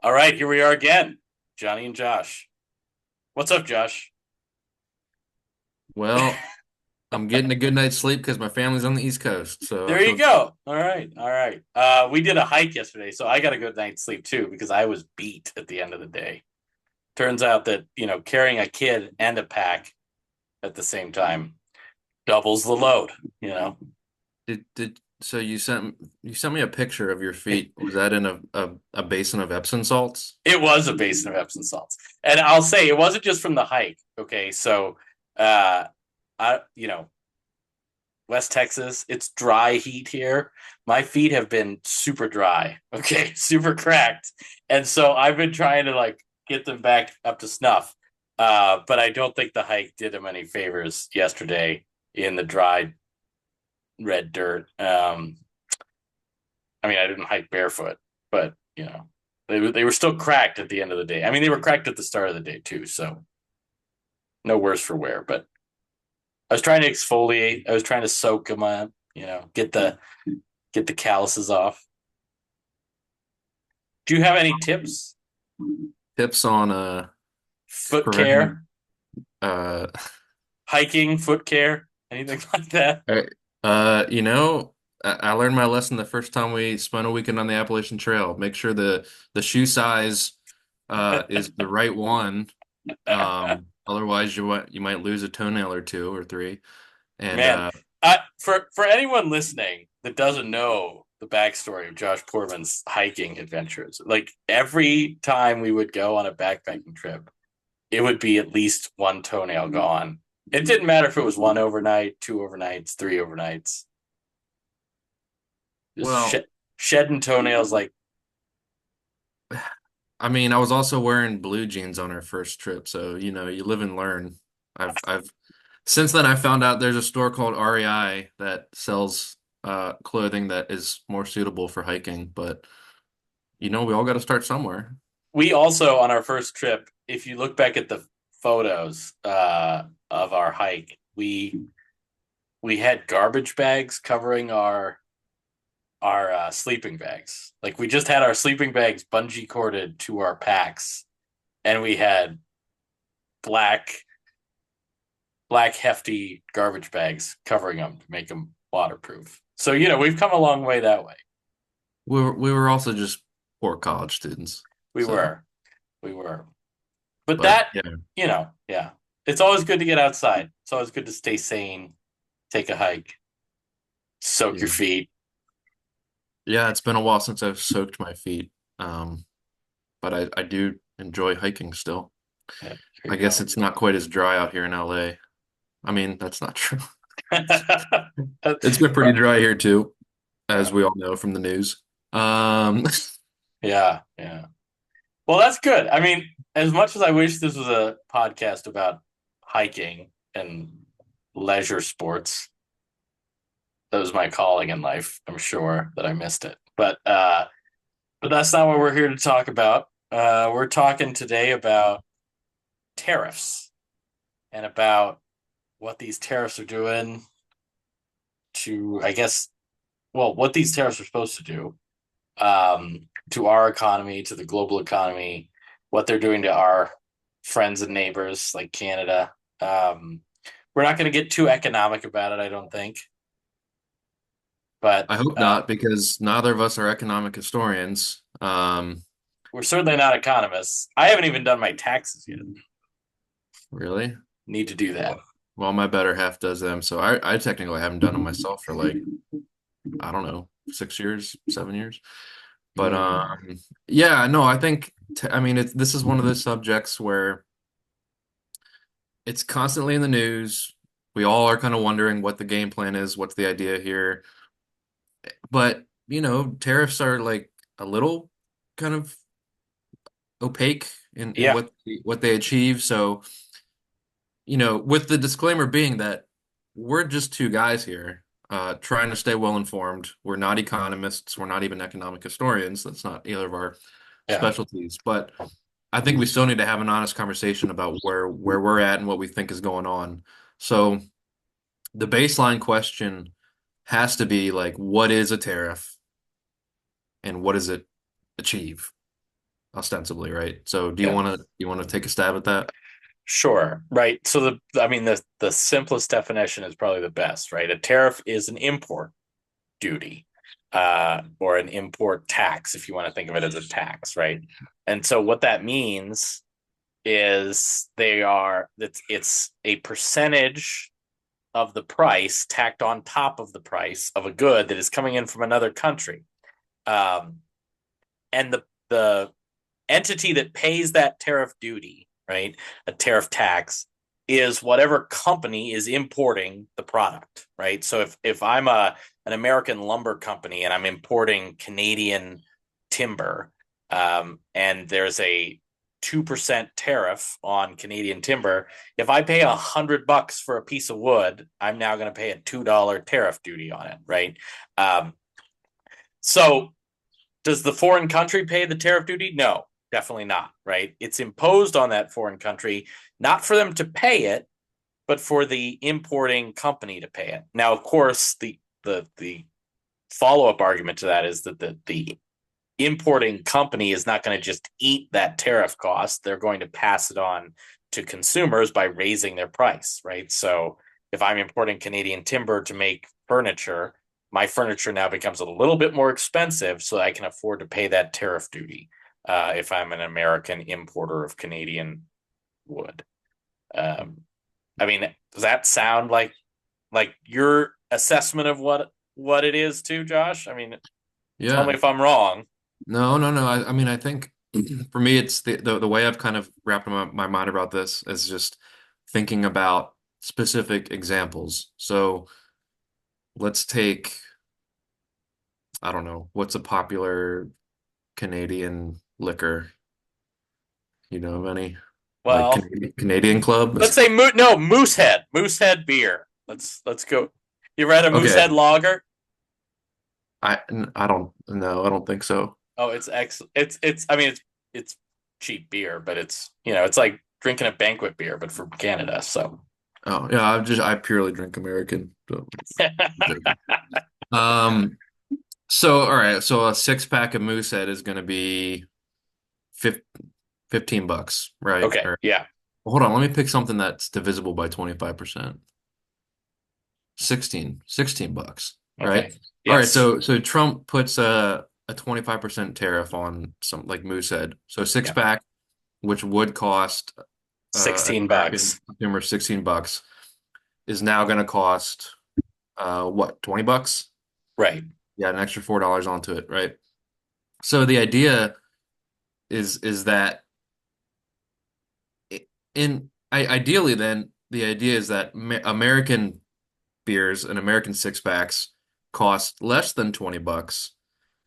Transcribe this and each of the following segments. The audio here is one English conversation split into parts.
All right, here we are again, Johnny and Josh. What's up, Josh? Well, I'm getting a good night's sleep because my family's on the East Coast, so I There you feel go. All right, all right. We did a hike yesterday, so I got a good night's sleep too because I was beat at the end of the day. Turns out that carrying a kid and a pack at the same time doubles the load. You know, did so you sent me a picture of your feet. Was that in a basin of Epsom salts? it was a basin of Epsom salts, and I'll say it wasn't just from the hike. Okay, so uh, I West Texas. It's dry heat here. My feet have been super dry, okay, super cracked. And so I've been trying to like get them back up to snuff. But I don't think the hike did them any favors yesterday in the dry red dirt. I mean, I didn't hike barefoot, but they were still cracked at the end of the day. I mean, they were cracked at the start of the day too, so no worse for wear. But I was trying to exfoliate. I was trying to soak them up, get the calluses off. Do you have any tips? Tips on Foot preventing care, uh hiking, foot care, anything like that? I- I learned my lesson the first time we spent a weekend on the Appalachian Trail. Make sure the shoe size is the right one. Otherwise you might lose a toenail or two or three. And Man, for anyone listening that doesn't know the backstory of Josh Portman's hiking adventures, like every time we would go on a backpacking trip, it would be at least one toenail gone. It didn't matter if it was one overnight, two overnights, three overnights. Just well, shedding toenails like I mean, I was also wearing blue jeans on our first trip, so you live and learn. I've since then I found out there's a store called REI that sells clothing that is more suitable for hiking, but we all got to start somewhere. we also on our first trip, if you look back at the photos of our hike, we had garbage bags covering our sleeping bags. Like we just had our sleeping bags bungee corded to our packs, and we had black black hefty garbage bags covering them to make them waterproof. So we've come a long way that way. We were also just poor college students. We So, were, we were, but but that yeah, yeah, it's always good to get outside. It's always good to stay sane, take a hike, soak your yeah. feet. Yeah, it's been a while since I've soaked my feet. Um, but I do enjoy hiking still. Yeah, there I you guess go. it's not quite as dry out here in LA. I mean, that's not true. It's been pretty Well, dry here too, yeah, as we all know from the news. Um, yeah, yeah. Well, that's good. I mean, as much as I wish this was a podcast about hiking and leisure sports, that was my calling in life. I'm sure that I missed it, but that's not what we're here to talk about. We're talking today about tariffs and about what these tariffs are doing to, I guess, well, what these tariffs are supposed to do to our economy, to the global economy, what they're doing to our friends and neighbors like Canada. We're not going to get too economic about it, I don't think, but I hope not, because neither of us are economic historians. we're certainly not economists. I haven't even done my taxes yet. Really? Need to do that. Well, my better half does them, so I technically haven't done them myself for like, I don't know, 6 years, 7 years. But Mm. yeah, no, I think I mean this is one of those subjects where it's constantly in the news. We all are kind of wondering what the game plan is, what's the idea here. But, tariffs are like a little kind of opaque in Yeah, what they achieve. So, with the disclaimer being that we're just two guys here, trying to stay well informed. We're not economists, we're not even economic historians. That's not either of our yeah. specialties. But I think we still need to have an honest conversation about where we're at and what we think is going on. So the baseline question has to be like, what is a tariff and what does it achieve? ostensibly, right? So Yeah. do you want to take a stab at that? Sure. Right. So I mean, the simplest definition is probably the best, right? A tariff is an import duty, or an import tax, if you want to think of it as a tax, right? And so what that means is it's a percentage of the price tacked on top of the price of a good that is coming in from another country. Um, and the entity that pays that tariff duty, right, a tariff tax, is whatever company is importing the product, right? So if I'm an American lumber company and I'm importing Canadian timber, and there's a 2% tariff on Canadian timber, if I pay $100 for a piece of wood, I'm now going to pay a $2 tariff duty on it, right? Um, so does the foreign country pay the tariff duty? No, definitely not, right? It's imposed on that foreign country, not for them to pay it, but for the importing company to pay it. Now, of course, the follow-up argument to that is that the importing company is not going to just eat that tariff cost. They're going to pass it on to consumers by raising their price, right? So if I'm importing Canadian timber to make furniture, my furniture now becomes a little bit more expensive, so I can afford to pay that tariff duty, if I'm an American importer of Canadian wood. Um, I mean, does that sound like your assessment of what it is too, Josh? I mean, tell me Yeah. if I'm wrong. No, no, no. I mean, I think for me, it's the way I've kind of wrapped my mind about this is just thinking about specific examples. So let's take, I don't know, what's a popular Canadian liquor? You know of any? Like Well, Canadian Club? let's say no, Moosehead beer. Let's go. You read a Okay. Moosehead lager? I don't know. I don't think so. Oh, it's excellent. It's. I mean, it's cheap beer, but it's like drinking a banquet beer, but from Canada. So Oh, yeah, I purely drink American. So I'm joking. Um, so all right, so a six pack of Moosehead is going to be fif 15 bucks, right? okay, Or yeah, hold on, let me pick something that's divisible by 25%. 16 bucks, right? okay, All right, yes, so Trump puts a 25% tariff on some like Moosehead. So six yeah, pack, which would cost an 16 bucks, American consumer 16 bucks, is now going to cost what, 20 bucks? right, Yeah, an extra $4 onto it, right? So the idea is that ideally then the idea is that American beers and American six packs cost less than 20 bucks.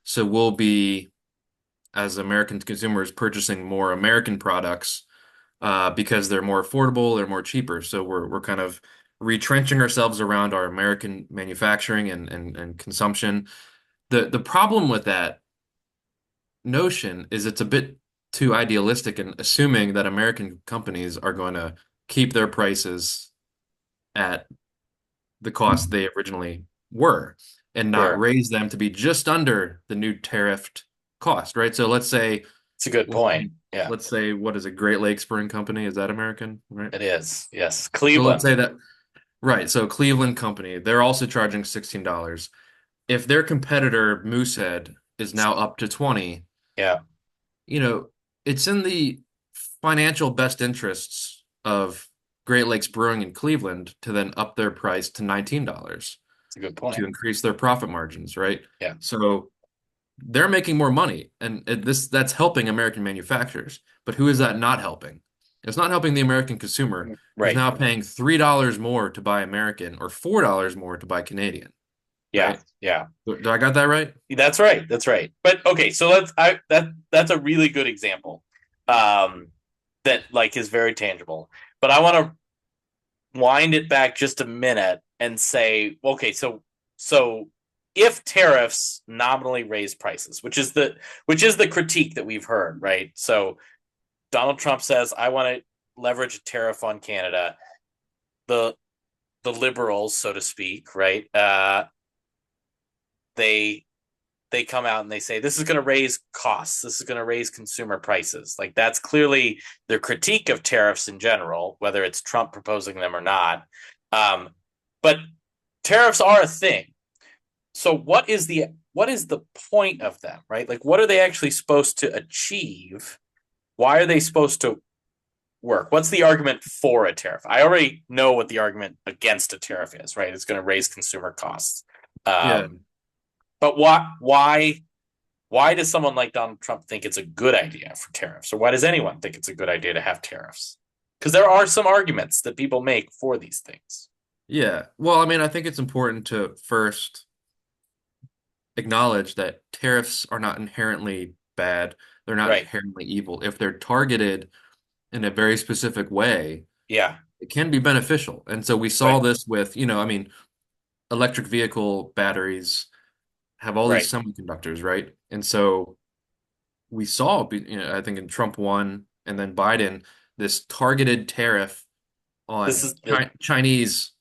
So we'll be, as American consumers, purchasing more American products because they're more affordable, they're more cheaper. So we're kind of retrenching ourselves around our American manufacturing and consumption. The problem with that notion is it's a bit too idealistic and assuming that American companies are going to keep their prices at the cost they originally were and not sure. raise them to be just under the new tariffed cost, right? So It's a good point. Yeah, let's say what is it, Great Lakes Brewing Company? Is that American, right? it is. Yes, So let's Cleveland. say that, right. So Cleveland Company, they're also charging $16. If their competitor Moosehead is now up to 20, Yeah, you know, it's in the financial best interests of Great Lakes Brewing in Cleveland to then up their price to $19 it's a good to point. increase their profit margins, right? Yeah, So they're making more money, and that's helping American manufacturers. But who is that not helping? It's not helping the American consumer who's right. now paying $3 more to buy American or $4 more to buy Canadian, Yeah, right? yeah. Do I got that right? That's right. That's right. But okay, so that's a really good example, um, that like is very tangible. But I want to wind it back just a minute and say, okay, so if tariffs nominally raise prices, which is the critique that we've heard, right? So Donald Trump says, I want to leverage a tariff on Canada. The the liberals, so to speak, right? They they come out and they say this is going to raise costs, this is going to raise consumer prices. Like that's clearly their critique of tariffs in general, whether it's Trump proposing them or not. But tariffs are a thing. So what is the point of them, right? Like what are they actually supposed to achieve? Why are they supposed to work? What's the argument for a tariff? I already know what the argument against a tariff is, right? It's going to raise consumer costs. Yeah. But why does someone like Donald Trump think it's a good idea for tariffs? Or why does anyone think it's a good idea to have tariffs? Because there are some arguments that people make for these things. Yeah. Well, I mean, I think it's important to first acknowledge that tariffs are not inherently bad. They're not Right. inherently evil. If they're targeted in a very specific way, Yeah. it can be beneficial. And so we saw Right. this with, I mean, electric vehicle batteries have all these Right. semiconductors, right? And so we saw, I think in Trump one and then Biden, this targeted tariff This on is the Chinese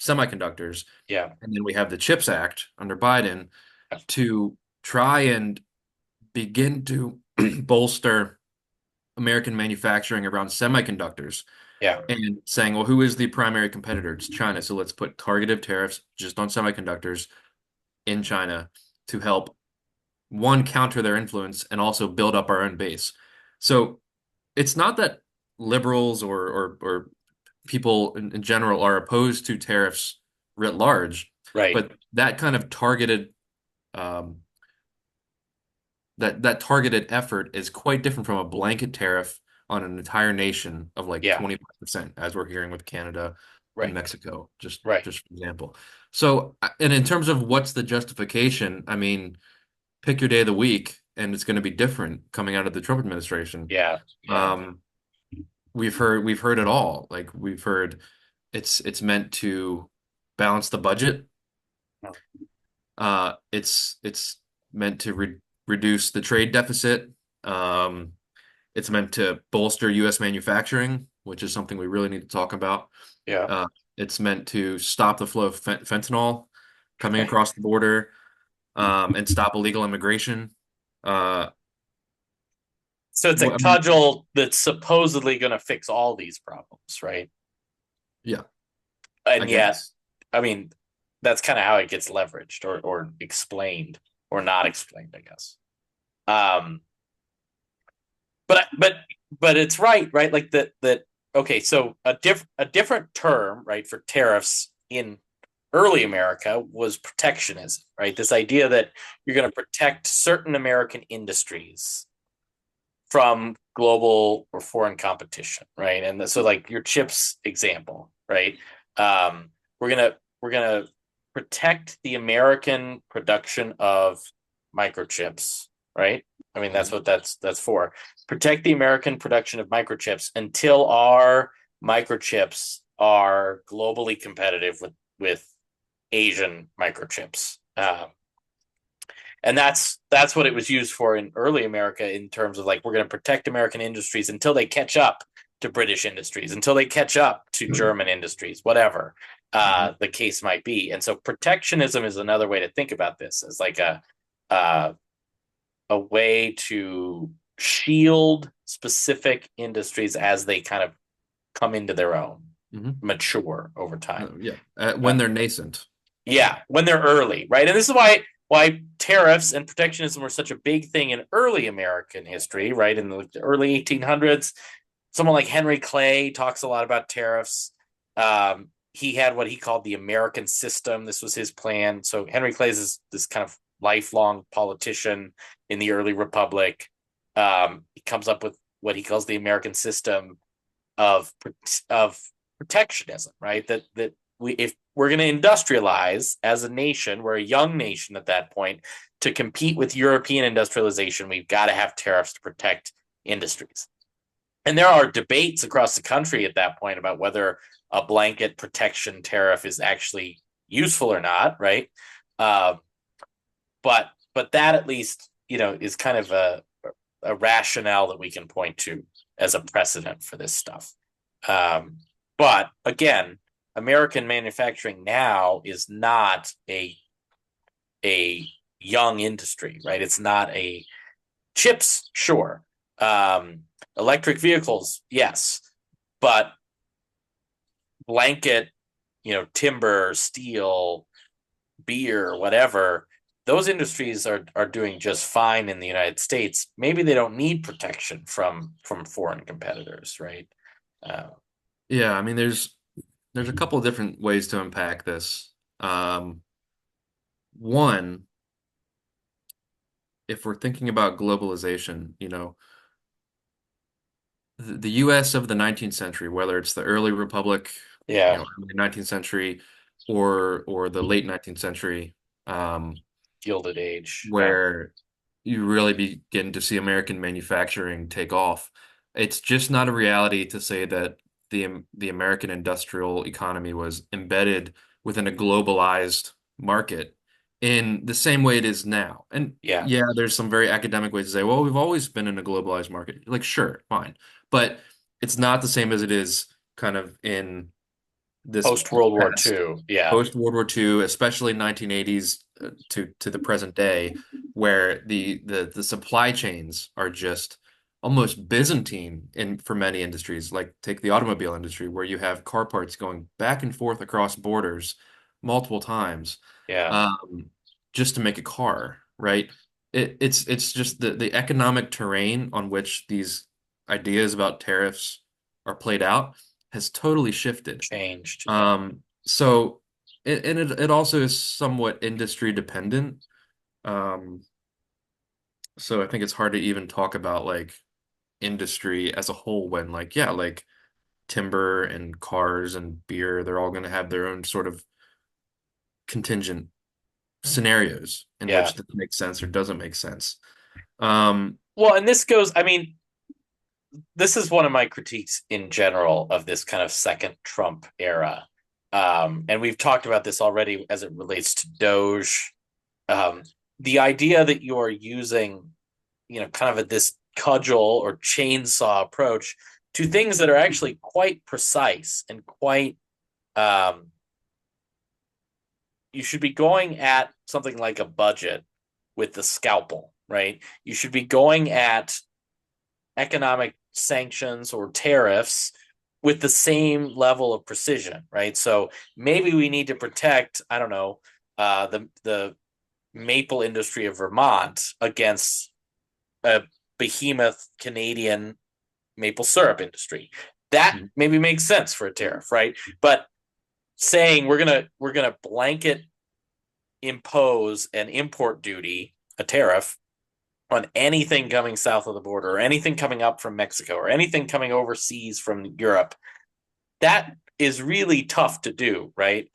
semiconductors. yeah. And then we have the CHIPS Act under Biden to try and begin to bolster American manufacturing around semiconductors Yeah. and saying, well, who is the primary competitor? It's China. So let's put targeted tariffs just on semiconductors in China to help one, counter their influence and also build up our own base. So it's not that liberals or people in general are opposed to tariffs writ large, Right. but that kind of um, that targeted effort is quite different from a blanket tariff on an entire nation of like Yeah. 25%, as we're hearing with Canada and Right. Mexico, Right. just for example. So, and in terms of what's the justification, I mean, pick your day of the week, and it's going to be different coming out of the Trump administration. Yeah. Yeah. Um, we've heard it all. Like we've heard it's meant to balance the budget. It's meant to reduce the trade deficit. Um, it's meant to bolster U.S. manufacturing, which is something we really need to talk about. Yeah. Uh, it's meant to stop the flow of fentanyl coming Right. across the border, and stop illegal immigration. Uh, So it's a I mean, cudgel that's supposedly going to fix all these problems, right? yeah, I And yet, guess. I mean, that's kind of how it gets leveraged or explained or not explained, I guess. Um, but it's right? Like that. Okay, so a different term, right, for tariffs in early America was protectionism, right? This idea that you're going to protect certain American industries from global or foreign competition, right? And so, like your chips example, right? Um, we're gonna protect the American production of microchips, right? I mean, that's Mhm. what that's for. Protect the American production of microchips until our microchips are globally competitive with Asian microchips. And that's what it was used for in early America in terms of like we're going to protect American industries until they catch up to British industries, until they catch up to German industries, whatever Mhm. the case might be. And so protectionism is another way to think about this as like uh, a way to shield specific industries as they kind of come into their own, Mhm. mature over time. Yeah, Uh, when they're nascent. yeah, when they're early, right? And this is why tariffs and protectionism were such a big thing in early American history, right? In the early 1800s, someone like Henry Clay talks a lot about tariffs. He had what he called the American system. This was his plan. So Henry Clay is this kind of lifelong politician in the early republic. He comes up with what he calls the American system of of protectionism, right? That we if we're going to industrialize as a nation, we're a young nation at that point. To compete with European industrialization, we've got to have tariffs to protect industries. And there are debates across the country at that point about whether a blanket protection tariff is actually useful or not, right? Uh, but that at least is kind of a rationale that we can point to as a precedent for this stuff. Um, but again, American manufacturing now is not a young industry, right? It's not a chips, sure. Um, Electric vehicles, yes, but blanket, timber, steel, beer, whatever, those industries are doing just fine in the United States. Maybe they don't need protection from foreign competitors, right? Uh, Yeah, I mean, there's a couple of different ways to unpack this. Um, One, if we're thinking about globalization, the U.S. of the 19th century, whether it's the early republic, yeah, early 19th century, or the late 19th century, um, Gilded Age. Yeah, where you really begin to see American manufacturing take off. It's just not a reality to say that the American industrial economy was embedded within a globalized market in the same way it is now. And yeah. yeah, there's some very academic ways to say, well, we've always been in a globalized market. Like, sure, fine. But it's not the same as it is kind of in this Post World War past II. Yeah, post World War II, especially 1980s to the present day, where the supply chains are just almost Byzantine in for many industries. Like take the automobile industry, where you have car parts going back and forth across borders multiple times, yeah, um, just to make a car, right? It's just the economic terrain on which these ideas about tariffs are played out has totally shifted. changed. Yeah, So and it also is somewhat industry dependent. Um, so I think it's hard to even talk about like industry as a whole when like yeah, like timber and cars and beer, they're all going to have their own sort of contingent scenarios in yeah. which this makes sense or doesn't make sense. Um, Well, and this goes. I mean, this is one of my critiques in general of this kind of second Trump era. And we've talked about this already as it relates to Doge. Um, the idea that you're using, kind of this cudgel or chainsaw approach to things that are actually quite precise and quite, um, you should be going at something like a budget with the scalpel, right? You should be going at economic sanctions or tariffs with the same level of precision, right? So maybe we need to protect, I don't know, the maple industry of Vermont against a behemoth Canadian maple syrup industry. That maybe makes sense for a tariff, right? But saying we're gonna blanket impose an import duty, a tariff on anything coming south of the border or anything coming up from Mexico or anything coming overseas from Europe, that is really tough to do, right?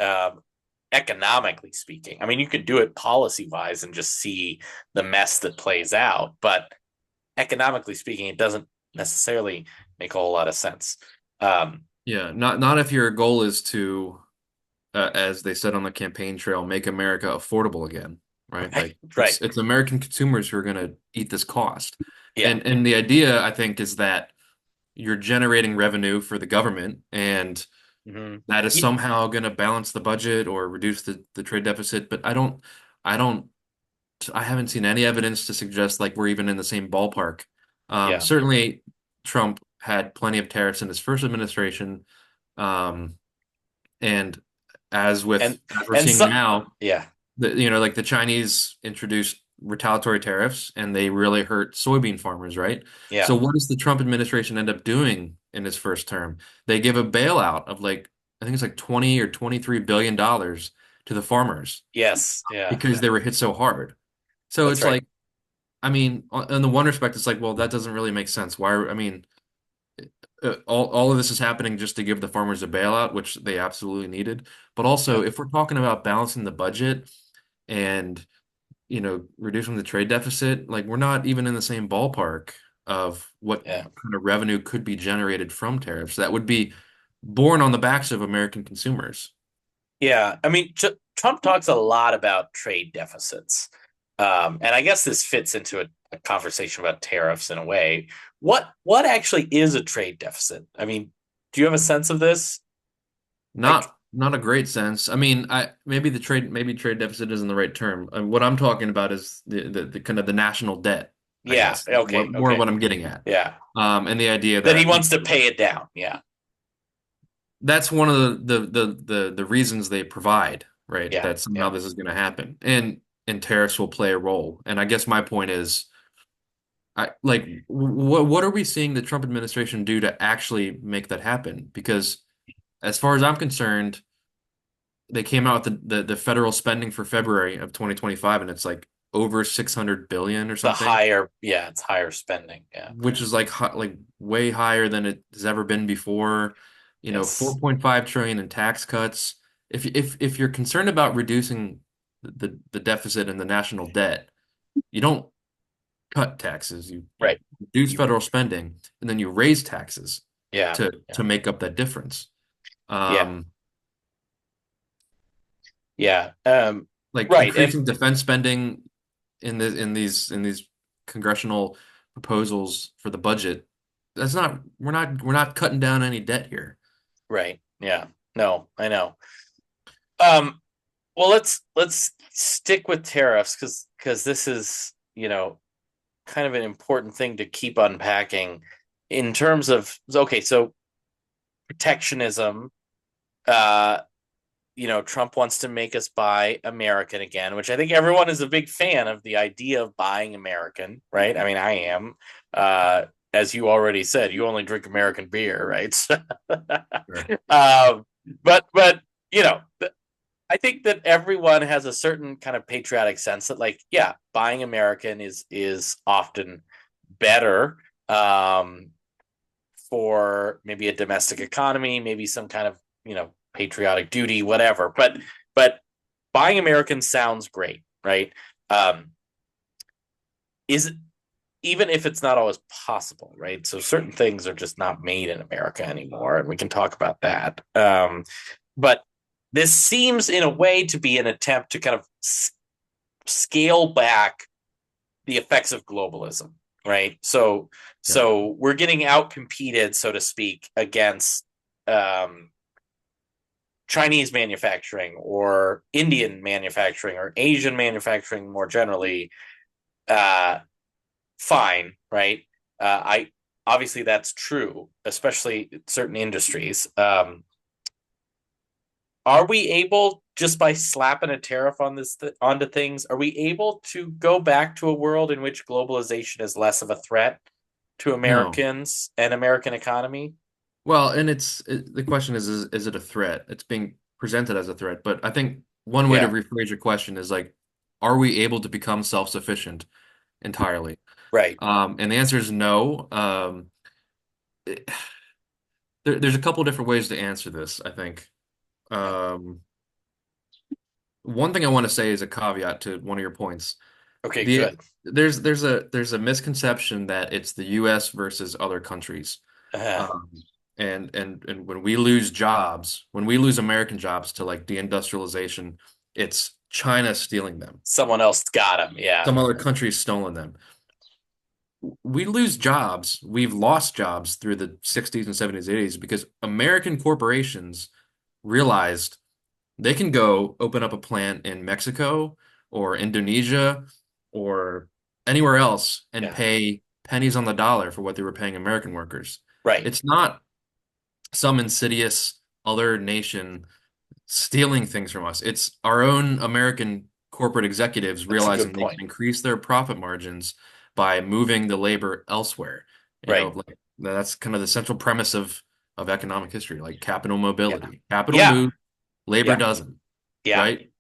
Economically speaking. I mean, you could do it policy wise and just see the mess that plays out, but economically speaking, it doesn't necessarily make a whole lot of sense. Um, yeah, not if your goal is to as they said on the campaign trail, make America affordable again, right? right, Like right. it's American consumers who are going to eat this cost. Yeah. And the idea, I think, is that you're generating revenue for the government, and Mm-hmm. that is Yeah. somehow going to balance the budget or reduce the trade deficit. But I don't, I haven't seen any evidence to suggest like we're even in the same ballpark. Yeah. Certainly, Trump had plenty of tariffs in his first administration. Um, and And as we're and seeing so now, yeah. like the Chinese introduced retaliatory tariffs and they really hurt soybean farmers, right? Yeah. So what does the Trump administration end up doing in his first term? They give a bailout of like I think it's like 20 or 23 billion dollars to the farmers Yes. Yeah. because they were hit so hard. So That's it's right. like, I mean, in the one respect, it's like, well, that doesn't really make sense. I mean, all of this is happening just to give the farmers a bailout, which they absolutely needed. But Yeah. also, if we're talking about balancing the budget and reducing the trade deficit, like we're not even in the same ballpark of what Yeah. kind of revenue could be generated from tariffs that would be borne on the backs of American consumers. Yeah. I mean, Trump talks a lot about trade deficits. And I guess this fits into a conversation about tariffs in a way. What actually is a trade deficit? I mean, do you have a sense of this? Not Like, not a great sense. I mean, I maybe trade deficit isn't the right term. What I'm talking about is the kind of the national debt, I Yeah. guess. Okay. More Okay. what I'm getting at. Yeah. And the idea That he that wants to pay it down. Yeah. that's one of the reasons they provide, right? Yeah. That somehow Yeah. this is going to happen, and tariffs will play a role. And I guess my point is, what are we seeing the Trump administration do to actually make that happen? Because as far as I'm concerned, they came out with the federal spending for February of 2025, and it's like over 600 billion or The something, higher, yeah, it's higher spending. Yeah. which is like way higher than it has ever been before. Yes. 4.5 trillion in tax cuts. If you're concerned about reducing the deficit and the national debt, you don't cut taxes. You Right. reduce You, federal spending, and then you raise taxes yeah. to Yeah. make up that difference. Yeah. Um, Yeah. like Right. And increasing defense spending in these congressional proposals for the budget. That's not we're not cutting down any debt here. right. Yeah. No, I know. Um, well, let's stick with tariffs because this is, kind of an important thing to keep unpacking in terms of okay, so protectionism, uh, Trump wants to make us buy American again, which I think everyone is a big fan of the idea of buying American, right? I mean, I am. Uh, as you already said, you only drink American beer, right? So, Sure. but you know, I think that everyone has a certain kind of patriotic sense that, like, yeah, buying American is often better for maybe a domestic economy, maybe some kind of patriotic duty, whatever. But buying American sounds great, right? Um, is even if it's not always possible, right? So certain things are just not made in America anymore, and we can talk about that. But this seems, in a way, to be an attempt to kind of scale back the effects of globalism, right? So Yeah. so we're getting out competed, so to speak, against um, Chinese manufacturing or Indian manufacturing or Asian manufacturing more generally. Uh, Fine, right? I obviously that's true, especially certain industries. Are we able, just by slapping a tariff on onto things, are we able to go back to a world in which globalization is less of a threat to No. Americans and American economy? Well, and the question is it a threat? It's being presented as a threat, but I think one way to Yeah, rephrase your question is like, are we able to become self-sufficient entirely? right. And the answer is no. It- there's a couple different ways to answer this, I think. Yeah. Um, One thing I want to say is a caveat to one of your points. Okay, The good. there's a misconception that it's the U.S. versus other countries. Uh, Um, and when we lose jobs, when we lose American jobs to like deindustrialization, it's China stealing them. Someone else got him. Yeah, Some other country's stolen them. We lose jobs. We've lost jobs through the 60s and 70s, 80s because American corporations realized they can go open up a plant in Mexico or Indonesia or anywhere else and yeah, pay pennies on the dollar for what they were paying American workers. right. It's not some insidious other nation stealing things from us. It's our own American corporate executives That's a good realizing they can point. increase their profit margins by moving the labor elsewhere. Right. Like that's kind of the central premise of economic history, like capital Yeah, mobility. Capital yeah, moves, labor yeah, doesn't, yeah, right?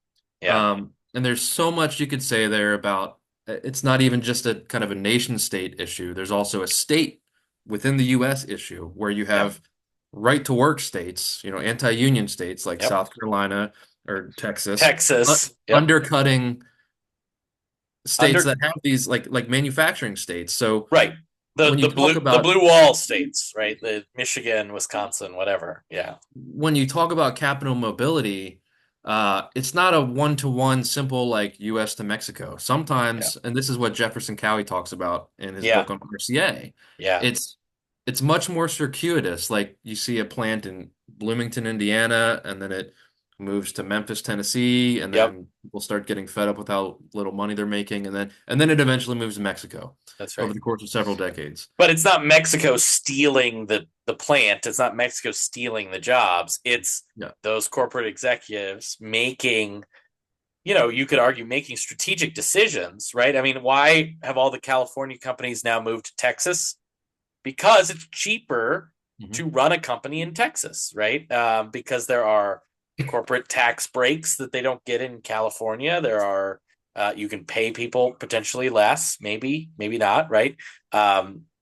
yeah, And there's so much you could say there about it's not even just a kind of a nation state issue. There's also a state within the US issue where you yeah. have right to work states, anti-union states like Yep. South Carolina or Texas, Texas. Yep. undercutting states Under that have these like manufacturing states. So right. The when you the talk blue the about blue wall states, right? The Michigan, Wisconsin, whatever. Yeah. when you talk about capital mobility, it's not a one-to-one simple like U.S. to Mexico. Yeah. Sometimes, and this is what Jefferson Cowie talks about in his Yeah. book on RCA, Yeah. it's it's much more circuitous. Like you see a plant in Bloomington, Indiana, and then it moves to Memphis, Tennessee, and Yep, then people start getting fed up with how little money they're making, and then it eventually moves to Mexico that's over right. the course of several decades. But it's not Mexico stealing the plant. It's not Mexico stealing the jobs. It's Yeah. those corporate executives making, you could argue making strategic decisions, right? I mean, why have all the California companies now moved to Texas? Because it's cheaper Hmm. to run a company in Texas, right? Because there are corporate tax breaks that they don't get in California. There are you can pay people potentially less, maybe not, right?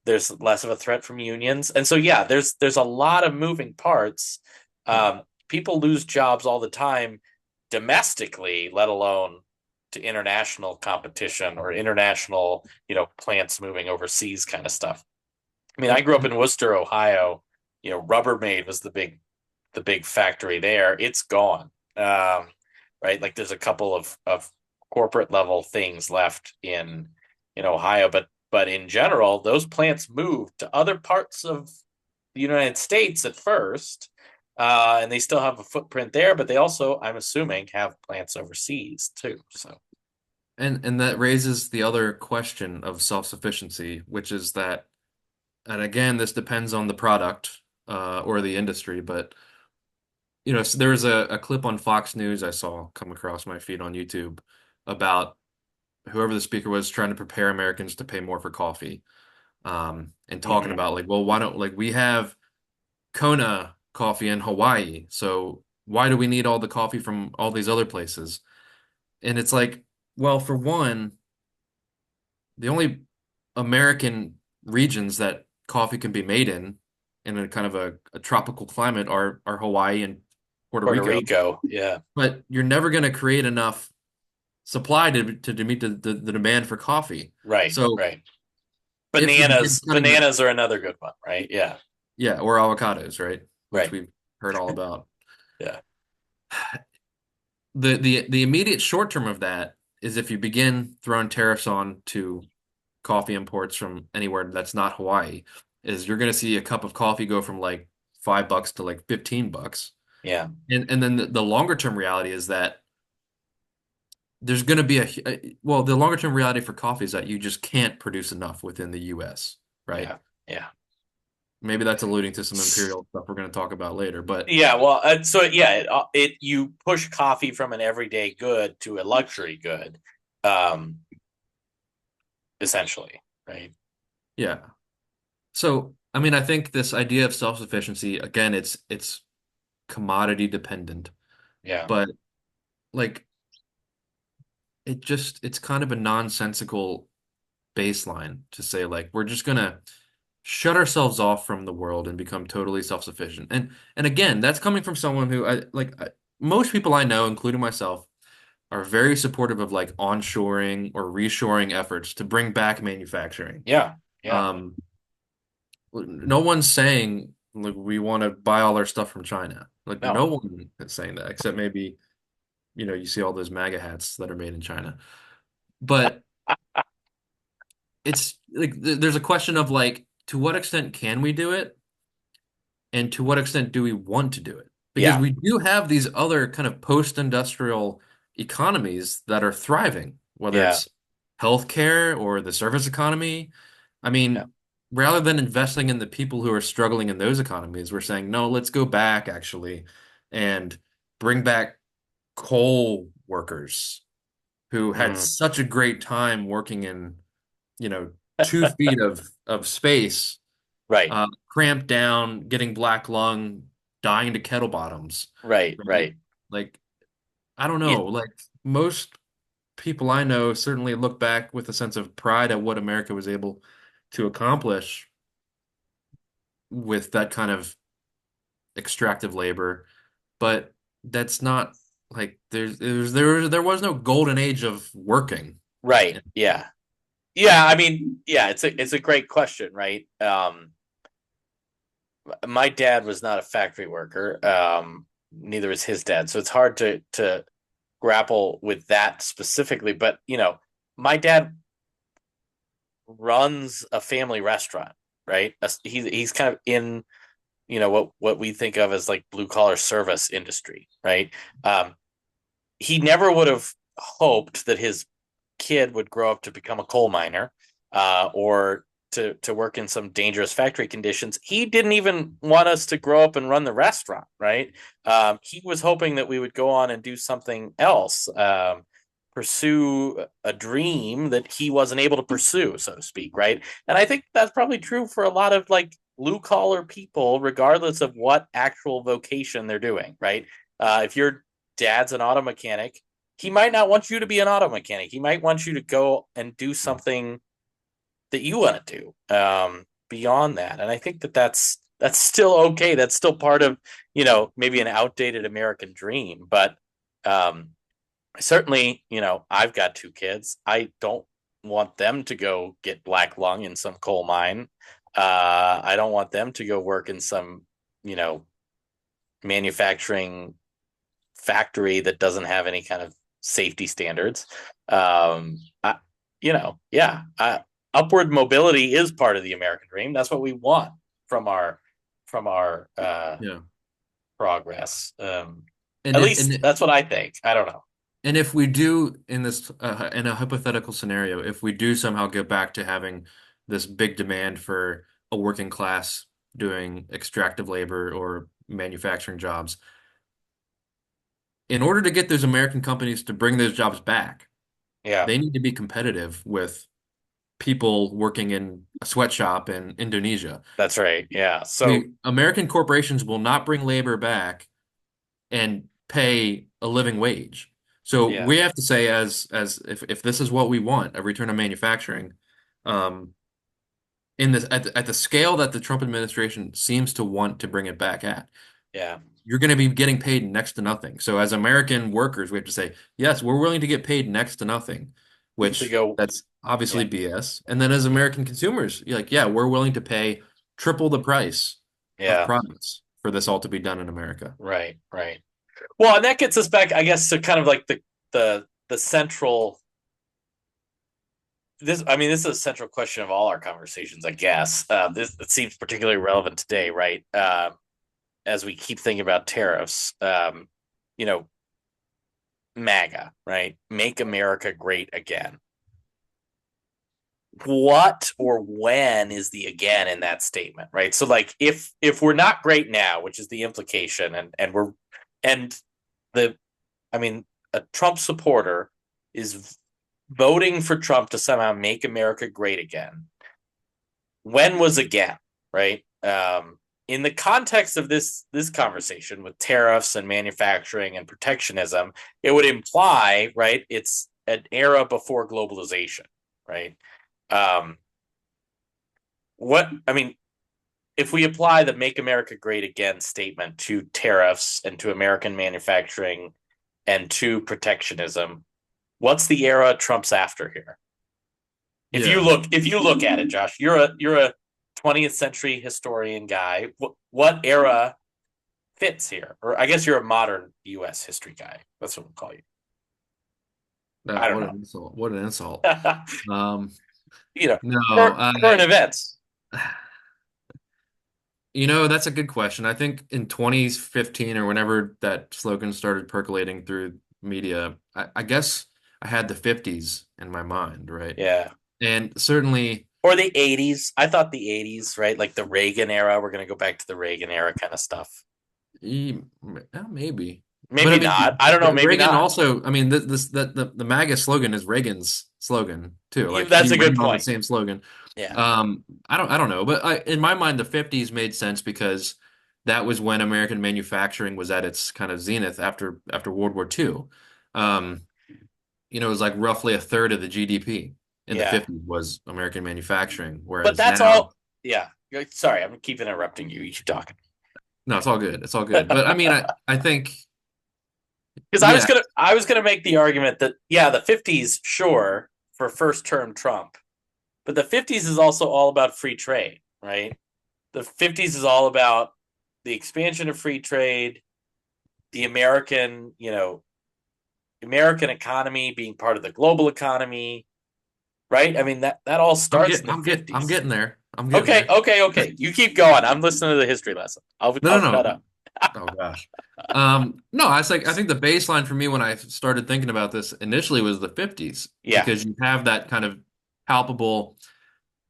There's less of a threat from unions, and so yeah, there's a lot of moving parts. Yeah. People lose jobs all the time domestically, let alone to international competition or international, plants moving overseas kind of stuff. I mean, I grew up And in Worcester, Ohio. Rubbermaid was the big factory there. It's gone. Right? Like there's a couple of corporate level things left in Ohio, but in general, those plants moved to other parts of the United States at first. And they still have a footprint there, but they also, I'm assuming, have plants overseas too. So and that raises the other question of self-sufficiency, which is that, and again, this depends on the product or the industry, but so there was a clip on Fox News I saw come across my feed on YouTube about whoever the speaker was trying to prepare Americans to pay more for coffee, and talking mm, about like, well, why don't like we have Kona coffee in Hawaii, so why do we need all the coffee from all these other places? And it's like, well, for one, the only American regions that coffee can be made in a kind of a tropical climate are Hawaii and Puerto Puerto Rico. Rico, yeah, But you're never going to create enough supply to meet the demand for coffee. right, So right. if we begin cutting the, Bananas are another good one, right? Yeah, yeah, or avocados, right? Which right. we've heard all about. Yeah, The immediate short term of that is if you begin throwing tariffs on to coffee imports from anywhere that's not Hawaii, is you're going to see a cup of coffee go from like $5 to like $15. yeah, And then the longer term reality is that there's going to be well, the longer term reality for coffee is that you just can't produce enough within the US, right? yeah, yeah. Maybe that's alluding to some imperial stuff we're going to talk about later, but Yeah, well, so yeah, it you push coffee from an everyday good to a luxury good, um, essentially, right? yeah. So, I mean, I think this idea of self-sufficiency, again, it's commodity dependent, Yeah, but like it's kind of a nonsensical baseline to say like we're just gonna shut ourselves off from the world and become totally self-sufficient. And again, that's coming from someone who most people I know, including myself, are very supportive of like onshoring or reshoring efforts to bring back manufacturing. yeah, yeah. Um, no one's saying like we want to buy all our stuff from China. Like no No, one is saying that, except maybe, you see all those MAGA hats that are made in China. But it's like there's a question of like to what extent can we do it and to what extent do we want to do it? Because yeah, we do have these other kind of post-industrial economies that are thriving, whether yeah, it's healthcare or the service economy. I yeah. mean, rather than investing in the people who are struggling in those economies, we're saying, no, let's go back actually and bring back coal workers who had Mm, such a great time working in, 2 feet of space, right, cramped down, getting black lung, dying to kettle bottoms, right, right? right. Like, I don't Yeah, know. Like most people I know certainly look back with a sense of pride at what America was able to accomplish with that kind of extractive labor, but that's not like there was no golden age of working. right. Yeah, yeah. I mean, yeah. It's a great question, right? My dad was not a factory worker. Neither is his dad, so it's hard to grapple with that specifically. But my dad runs a family restaurant, right? He's kind of in, what we think of as like blue collar service industry, right? Um, he never would have hoped that his kid would grow up to become a coal miner, or to work in some dangerous factory conditions. He didn't even want us to grow up and run the restaurant, right? He was hoping that we would go on and do something else, pursue a dream that he wasn't able to pursue, so to speak, right? And I think that's probably true for a lot of like blue collar people, regardless of what actual vocation they're doing, right? If your dad's an auto mechanic, he might not want you to be an auto mechanic. He might want you to go and do something that you want to do, beyond that. And I think that that's still okay. That's still part of, maybe an outdated American dream. But certainly, I've got two kids. I don't want them to go get black lung in some coal mine. I don't want them to go work in some, manufacturing factory that doesn't have any kind of safety standards. I, yeah, upward mobility is part of the American dream. That's what we want from our Yeah. progress. And At if least that's what I think. I don't know. if we do in this in a hypothetical scenario, if we do somehow get back to having this big demand for a working class doing extractive labor or manufacturing jobs, in order to get those American companies to bring those jobs back, Yeah, they need to be competitive with people working in a sweatshop in Indonesia. that's right. Yeah. So American corporations will not bring labor back and pay a living wage. So yeah, we have to say, as if this is what we want, a return to manufacturing, um, in this at the scale that the Trump administration seems to want to bring it back at, yeah. you're going to be getting paid next to nothing. So as American workers, we have to say, yes, we're willing to get paid next to nothing, To which go. that's Yeah, obviously BS. And then as American consumers, you're like, yeah, we're willing to pay triple the price of yeah. products for this all to be done in America. Right, right. Well, and that gets us back, I guess, to kind of like the central. This is a central question of all our conversations, I guess. This it seems particularly relevant today, right? As we keep thinking about tariffs, you know, MAGA, right? Make America Great Again. What or when is the again in that statement, right? So, like, if we're not great now, which is the implication, and the, I mean, a Trump supporter is voting for Trump to somehow make America great again. When was again, right? In the context of this conversation with tariffs and manufacturing and protectionism, it would imply, right, it's an era before globalization, right? Um, what I mean, if we apply the "Make America Great Again" statement to tariffs and to American manufacturing and to protectionism, what's the era Trump's after here? Yeah. If you look at it, Josh, you're a 20th century historian guy. What era fits here? Or I guess you're a modern U.S. history guy. That's what we'll call you. I don't What know. an insult. What an insult. Um, you know, no, current events. that's a good question. I think in 2015 or whenever that slogan started percolating through media, I guess I had the 50s in my mind, right? Yeah. And certainly, Or the 80s. I thought the 80s, right? Like the Reagan era. We're going to go back to the Reagan era kind of stuff. maybe. But I Maybe mean, not. I don't know. Maybe Reagan not. also, I mean, the MAGA slogan is Reagan's slogan too. Like That's he a good ran on the point. same slogan. Yeah. I don't know, but in my mind, the 50s made sense because that was when American manufacturing was at its kind of zenith after World War II. Um, it was like roughly a third of the GDP in the Yeah. 50s was American manufacturing, But whereas that's now, all. Yeah. Sorry, I'm keep interrupting you. You keep talking. no, it's all good. It's all good. But I mean, I think, Because yeah, I was gonna make the argument that, yeah, the 50s, sure, for first term Trump, but the 50s is also all about free trade, right? The 50s is all about the expansion of free trade, the American economy being part of the global economy, right? I mean, that all starts in the I'm 50s. getting there. I'm getting Okay, there. okay, okay. You keep going. I'm listening to the history lesson. I'll No, no, shut no. up. Oh gosh. No, I think the baseline for me when I started thinking about this initially was the 50s Yeah, because you have that kind of palpable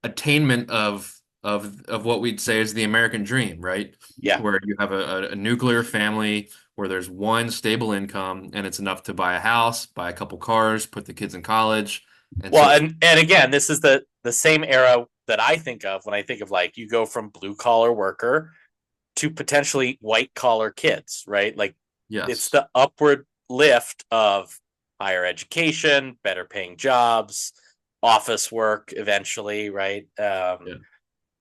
attainment of what we'd say is the American dream, right? yeah. Where you have a nuclear family where there's one stable income and it's enough to buy a house, buy a couple cars, put the kids in college. And Well, so it's and again, this is the same era that I think of when I think of like you go from blue collar worker to potentially white collar kids, right? Like it's yes. the upward lift of higher education, better paying jobs, office work eventually, right? Yeah.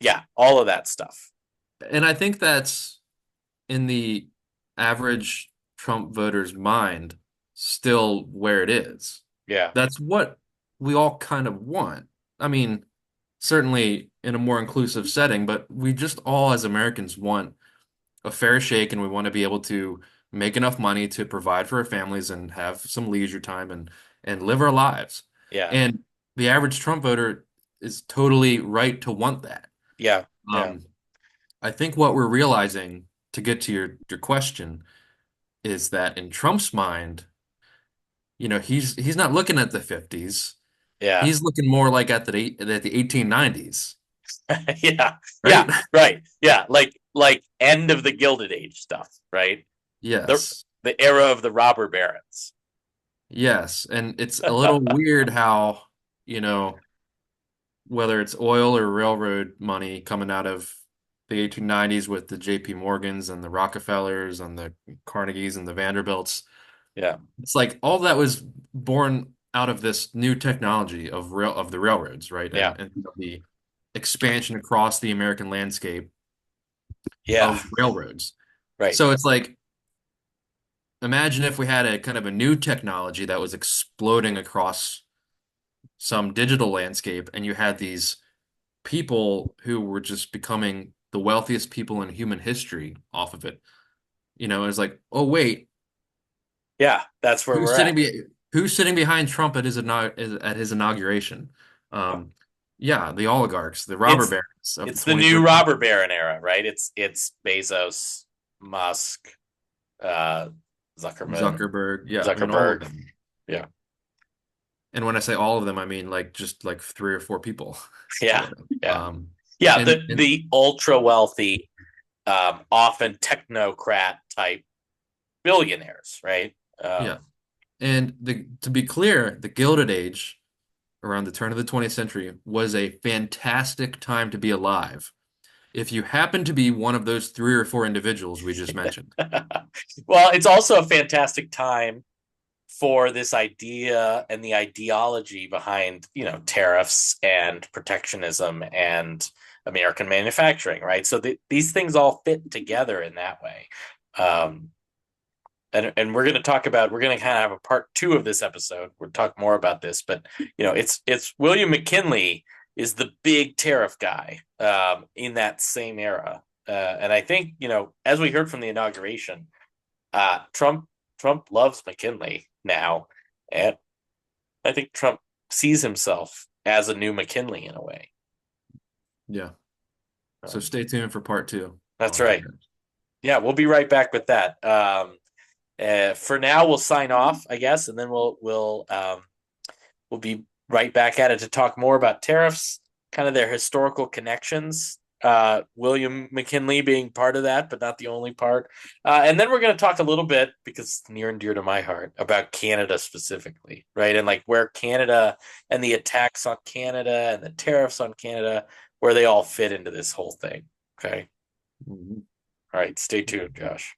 Yeah, all of that stuff. And I think that's in the average Trump voter's mind still where it is. Yeah, That's what we all kind of want. I mean, certainly in a more inclusive setting, but we just all as Americans want a fair shake and we want to be able to make enough money to provide for our families and have some leisure time and live our lives. yeah, And the average Trump voter is totally right to want that. yeah, yeah, Um, I think what we're realizing to get to your question is that in Trump's mind, he's not looking at the 50s. yeah, He's looking more like at the 1890s, yeah, yeah. right? Right. Yeah, like end of the Gilded Age stuff, right? The Yes. the era of the robber barons. Yes. And it's a little weird how, you know, whether it's oil or railroad money coming out of the 1890s with the JP Morgans and the Rockefellers and the Carnegies and the Vanderbilts. Yeah, It's like all that was born out of this new technology of the railroads, right? yeah, And the expansion across the American landscape yeah. of railroads. Right. So it's like imagine if we had a kind of a new technology that was exploding across some digital landscape and you had these people who were just becoming the wealthiest people in human history off of it. It's like, oh wait, Yeah, that's where who's we're sitting at. be who's sitting behind Trump at his inauguration? Um, yeah, the oligarchs, the robber It's barons of the it's the new 21st robber century. baron era, right? It's Bezos, Musk, uh, Zuckerman, Zuckerberg, yeah, I mean all of Zuckerberg. them. Yeah, And when I say all of them, I mean like just like three or four people. yeah, Yeah. yeah, Um, yeah. and and The ultra wealthy, often technocrat type billionaires, right? yeah, and to be clear, the Gilded Age around the turn of the 20th century was a fantastic time to be alive. If you happen to be one of those three or four individuals we just mentioned. Well, it's also a fantastic time for this idea and the ideology behind tariffs and protectionism and American manufacturing, right? So these things all fit together in that way. Um, and we're going to kind of have a part two of this episode. We'll talk more about this, but it's William McKinley is the big tariff guy in that same era. And I think, as we heard from the inauguration, Trump loves McKinley now, and I think Trump sees himself as a new McKinley in a way. Yeah. So Um, stay tuned for part two that's on right. tariffs. Yeah, we'll be right back with that. For now, we'll sign off, I guess, and then we'll be right back at it to talk more about tariffs, kind of their historical connections. William McKinley being part of that, but not the only part. And then we're going to talk a little bit, because it's near and dear to my heart, about Canada specifically, right? And like where Canada and the attacks on Canada and the tariffs on Canada, where they all fit into this whole thing. Okay. Mhm. All right. Stay tuned, Josh.